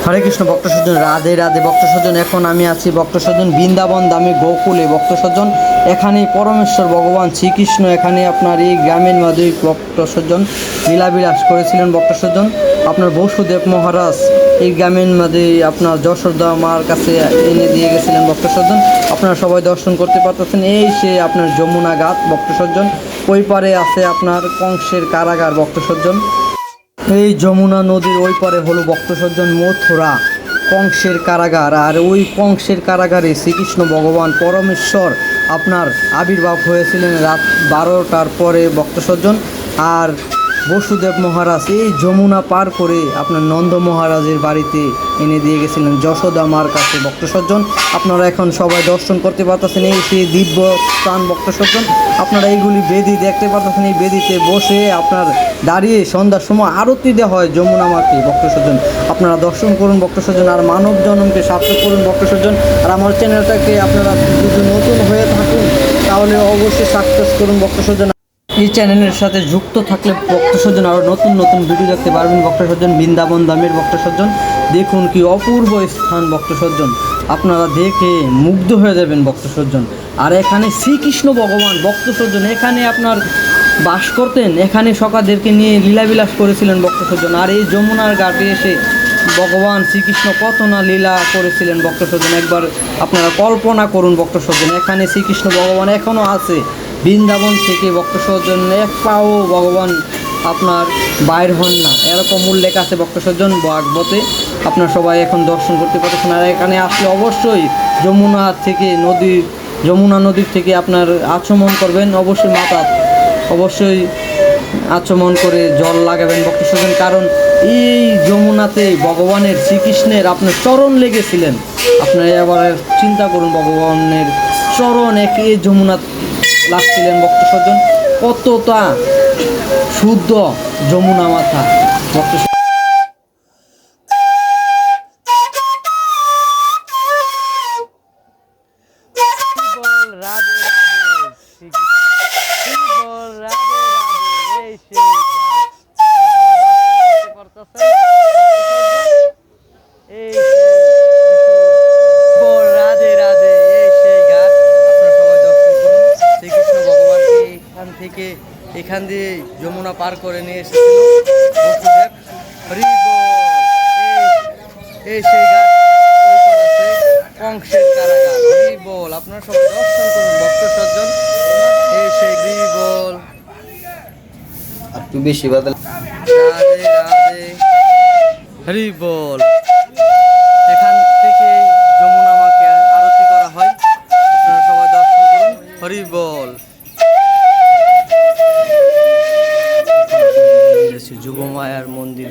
হরে কৃষ্ণ ভক্ত সজ্জন, রাধে রাধে ভক্ত সজ্জন। এখন আমি আছি ভক্ত সজ্জন বৃন্দাবন ধামে গোকুলে ভক্ত সজ্জন। এখানে পরমেশ্বর ভগবান শ্রীকৃষ্ণ এখানে আপনার এই গ্রামের মধ্যে ভক্ত সজ্জন লীলাবিলাস করেছিলেন ভক্ত সজ্জন। আপনার বসুদেব মহারাজ এই গ্রামের মধ্যে আপনার যশোদা মার কাছে এনে দিয়ে গেছিলেন ভক্ত সজ্জন। আপনারা সবাই দর্শন করতে পারতেছেন। এই সে আপনার যমুনা ঘাট ভক্ত সজ্জন। ওই পারে আছে আপনার কংসের কারাগার ভক্ত সজ্জন। এই যমুনা নদীর ওই পারে হলো ভক্ত সজ্জন মথুরা, কংসের কারাগার। আর ওই কংসের কারাগারে শ্রীকৃষ্ণ ভগবান পরমেশ্বর আপনার আবির্ভাব হয়েছিলেন রাত 12টার পরে ভক্ত সজ্জন। আর বসুদেব মহারাজ এই যমুনা পার করে আপনার নন্দ মহারাজের বাড়িতে এনে দিয়ে গেছিলেন যশোদা মার কাছে ভক্ত সজ্জন। আপনারা এখন সবাই দর্শন করতে পারতেছেন এই সেই দিব্য স্থান ভক্ত সজ্জন। আপনারা এইগুলি বেদি দেখতে পারতেছেন। এই বেদিতে বসে আপনার দাঁড়িয়ে সন্ধ্যার সময় আরতি দেওয়া হয় যমুনা মাকে ভক্ত সজ্জন। আপনারা দর্শন করুন ভক্ত সজ্জন, আর মানব জন্মকে সার্থক করুন ভক্ত সজ্জন। আর আমার চ্যানেলটাকে আপনারা যদি নতুন হয়ে থাকুন তাহলে অবশ্যই সাবস্ক্রাইব করুন ভক্ত সজ্জন। এই চ্যানেলের সাথে যুক্ত থাকলে ভক্ত সজ্জন আরও নতুন নতুন ভিডিও দেখতে পারবেন ভক্ত সজ্জন। বৃন্দাবন ধামের ভক্ত সজ্জন দেখুন কি অপূর্ব স্থান ভক্ত সজ্জন, আপনারা দেখে মুগ্ধ হয়ে যাবেন ভক্ত সজ্জন। আর এখানে শ্রীকৃষ্ণ ভগবান ভক্ত সজ্জন এখানে আপনার বাস করতেন, এখানে সকাদেরকে নিয়ে লীলাবিলাস করেছিলেন ভক্ত সজ্জন। আর এই যমুনার ঘাটে এসে ভগবান শ্রীকৃষ্ণ কত না লীলা করেছিলেন ভক্ত সজ্জন, একবার আপনারা কল্পনা করুন ভক্ত সজ্জন। এখানে শ্রীকৃষ্ণ ভগবান এখনও আছে। বৃন্দাবন থেকে ভক্ত সজ্জন এক পাও ভগবান আপনার বাইর হন না, এরকম উল্লেখ আছে ভক্ত সজ্জন ভাগবতে। আপনার সবাই এখন দর্শন করতে পারছেন। আর এখানে আসলে অবশ্যই যমুনা নদীর থেকে আপনার আচমন করবেন, অবশ্যই মাথা অবশ্যই আচমন করে জল লাগাবেন ভক্ত সজ্জন। কারণ এই যমুনাতে ভগবানের শ্রীকৃষ্ণের আপনার চরণ লেগেছিলেন। আপনারা এবার চিন্তা করুন, ভগবানের চরণ একে যমুনা লাগছিলেন ভক্ত সজ্জন। কতটা শুদ্ধ যমুনা মাথা ভক্ত এখান দিয়ে যমুনা পার করে নিয়ে এসেছিল বসুদেব। হরি বল। এই সেই ঘাট, কংসের কারাগার। হরি বল। আপনারা সবাই দর্শন করুন ভক্ত সজ্জন। এই সেই হরি বল। একটু বেশি বাদল। রাধে রাধে। হরি বল। এখান থেকে যমুনা মাকে আরতি করা হয়। আপনারা সবাই দর্শন করুন। হরি বল। যুগমায়ার মন্দির।